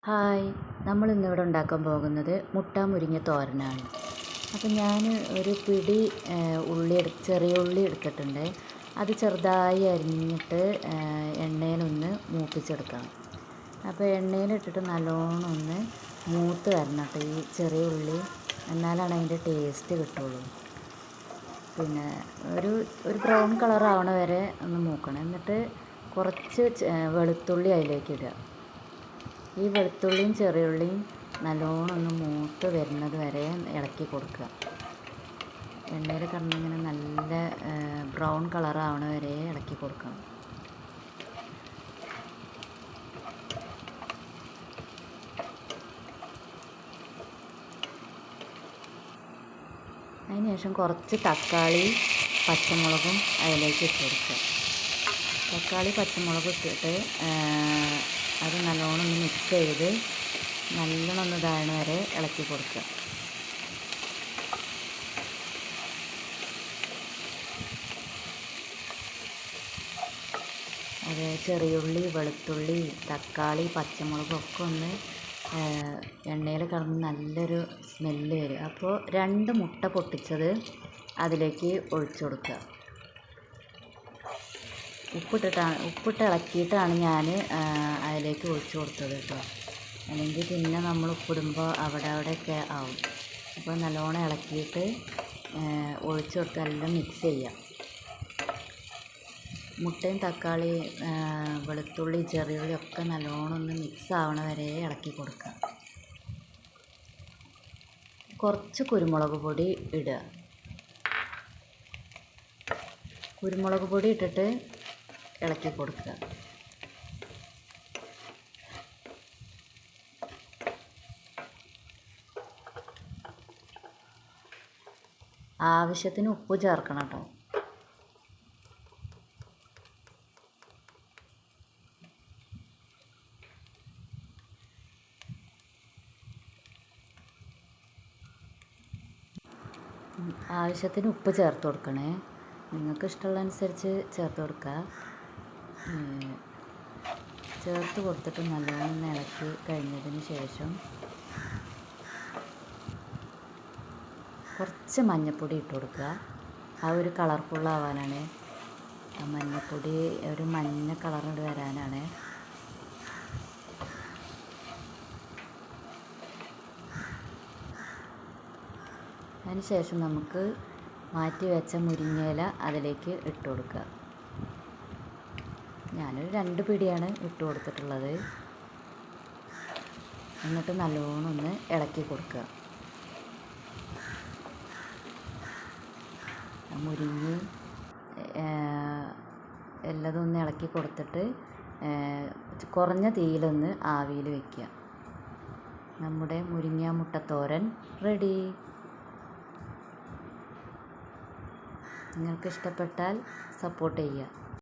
Hi, നമ്മൾ ഇന്നിവിടെ ഉണ്ടാക്കാൻ പോകുന്നത് മുട്ട മുരിങ്ങ തോരനാണ്. അപ്പം ഞാൻ ഒരു പിടി ചെറിയ ഉള്ളി എടുത്തിട്ടുണ്ട്. അത് ചെറുതായി അരിഞ്ഞിട്ട് എണ്ണയിലൊന്ന് മൂപ്പിച്ചെടുക്കണം. അപ്പോൾ എണ്ണയിലിട്ടിട്ട് നല്ലോണം ഒന്ന് മൂത്ത് വരണം കേട്ടോ ഈ ചെറിയ ഉള്ളി, എന്നാലാണ് അതിൻ്റെ ടേസ്റ്റ് കിട്ടുള്ളൂ. പിന്നെ ഒരു ബ്രൗൺ കളർ ആവണ വരെ ഒന്ന് മൂക്കണം. എന്നിട്ട് കുറച്ച് വെളുത്തുള്ളി അതിലേക്ക് ഇടുക. ഈ വെളുത്തുള്ളിയും ചെറിയുള്ളിയും നല്ലോണം ഒന്ന് മൂത്ത് വരുന്നത് വരെ ഇളക്കി കൊടുക്കുക. എണ്ണയിൽ കിടന്നിങ്ങനെ നല്ല ബ്രൗൺ കളർ ആവണ വരെ ഇളക്കി കൊടുക്കണം. അതിന് ശേഷം കുറച്ച് തക്കാളി പച്ചമുളകും അതിലേക്ക് ഇട്ട് കൊടുക്കുക. തക്കാളി പച്ചമുളകും ഇട്ടിട്ട് അത് നല്ലോണം ഒന്ന് മിക്സ് ചെയ്ത് നല്ലോണം ഒന്ന് ഇതായണ വരെ ഇളക്കി കൊടുക്കുക. അത് ചെറിയുള്ളി, വെളുത്തുള്ളി, തക്കാളി, പച്ചമുളകൊക്കെ ഒന്ന് എണ്ണയിൽ കിടന്ന് നല്ലൊരു സ്മെല്ല് വരും. അപ്പോൾ 2 മുട്ട പൊട്ടിച്ചത് ഒഴിച്ചു കൊടുക്കുക. ഉപ്പിട്ട് ഇളക്കിയിട്ടാണ് ഞാൻ അതിലേക്ക് ഒഴിച്ചു കൊടുത്തത് കേട്ടോ. അല്ലെങ്കിൽ പിന്നെ നമ്മൾ ഉപ്പിടുമ്പോൾ അവിടെയൊക്കെ ആവും. അപ്പോൾ നല്ലോണം ഇളക്കിയിട്ട് ഒഴിച്ചു കൊടുത്ത് എല്ലാം മിക്സ് ചെയ്യാം. മുട്ടയും തക്കാളി, വെളുത്തുള്ളി, ചെറിയുള്ളി ഒക്കെ നല്ലോണം ഒന്ന് മിക്സ് ആവണ വരെ ഇളക്കി കൊടുക്കുക. കുറച്ച് കുരുമുളക് പൊടി ഇടുക. കുരുമുളക് പൊടി ഇട്ടിട്ട് ഇളക്കി കൊടുക്കുക. ആവശ്യത്തിന് ഉപ്പ് ചേർക്കണം കേട്ടോ. ആവശ്യത്തിന് ഉപ്പ് ചേർത്ത് കൊടുക്കണേ. നിങ്ങൾക്ക് ഇഷ്ടമുള്ള അനുസരിച്ച് ചേർത്ത് കൊടുക്കുക. ചേർത്ത് കൊടുത്തിട്ട് നല്ലോണം ഇളക്കി കഴിഞ്ഞതിന് ശേഷം കുറച്ച് മഞ്ഞൾപ്പൊടി ഇട്ട് കൊടുക്കുക. ആ ഒരു കളർഫുള്ളാവാനാണ്. ആ മഞ്ഞൾപ്പൊടി ഒരു മഞ്ഞ കളറിൽ വരാനാണ്. അതിന് ശേഷം നമുക്ക് മാറ്റി വെച്ച മുരിങ്ങയില അതിലേക്ക് ഇട്ട് കൊടുക്കുക. ഞാനൊരു 2 പിടിയാണ് ഇട്ട് കൊടുത്തിട്ടുള്ളത്. എന്നിട്ട് നല്ലോണം ഒന്ന് ഇളക്കി കൊടുക്കുക. മുരിങ്ങ എല്ലാതും ഒന്ന് ഇളക്കി കൊടുത്തിട്ട് കുറഞ്ഞ തീയിലൊന്ന് ആവിയിൽ വയ്ക്കുക. നമ്മുടെ മുരിങ്ങ മുട്ടത്തോരൻ റെഡി. നിങ്ങൾക്ക് ഇഷ്ടപ്പെട്ടാൽ സപ്പോർട്ട് ചെയ്യുക.